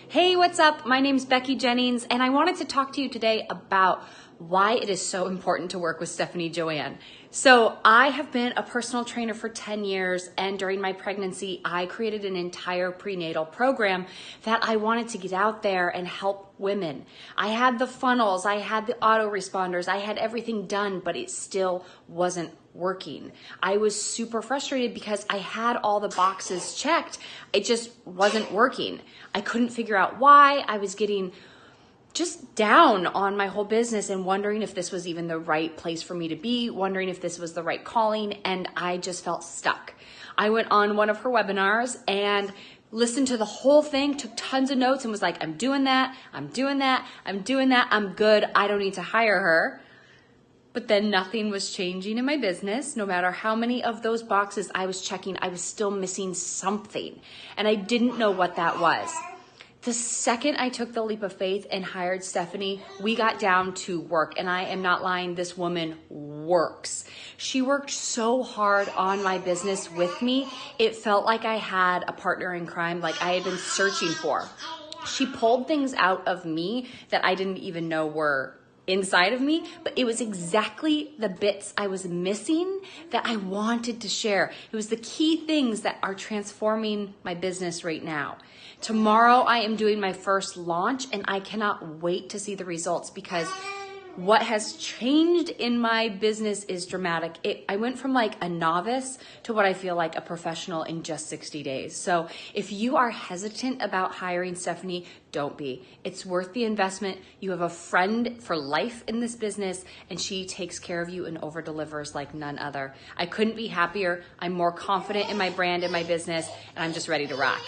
Hey, what's up? My name's Becky Jennings, and I wanted to talk to you today about why it is so important to work with Stephanie Joanne. So I have been a personal trainer for 10 years, and during my pregnancy, I created an entire prenatal program that I wanted to get out there and help women. I had the funnels, I had the autoresponders, I had everything done, but it still wasn't working. I was super frustrated because I had all the boxes checked. It just wasn't working. I couldn't figure out why. I was getting just down on my whole business and wondering if this was even the right place for me to be, wondering if this was the right calling, and I just felt stuck. I went on one of her webinars and listened to the whole thing, took tons of notes, and was like, I'm doing that, I'm doing that, I'm doing that, I'm good, I don't need to hire her. But then nothing was changing in my business. No matter how many of those boxes I was checking, I was still missing something, and I didn't know what that was. The second I took the leap of faith and hired Stephanie, we got down to work. And I am not lying, this woman works. She worked so hard on my business with me. It felt like I had a partner in crime, like I had been searching for. She pulled things out of me that I didn't even know were inside of me, but it was exactly the bits I was missing that I wanted to share. It was the key things that are transforming my business right now. Tomorrow I am doing my first launch, and I cannot wait to see the results because what has changed in my business is dramatic. I went from like a novice to what I feel like a professional in just 60 days. So if you are hesitant about hiring Stephanie, don't be. It's worth the investment. You have a friend for life in this business, and she takes care of you and over delivers like none other. I couldn't be happier. I'm more confident in my brand and my business, and I'm just ready to rock.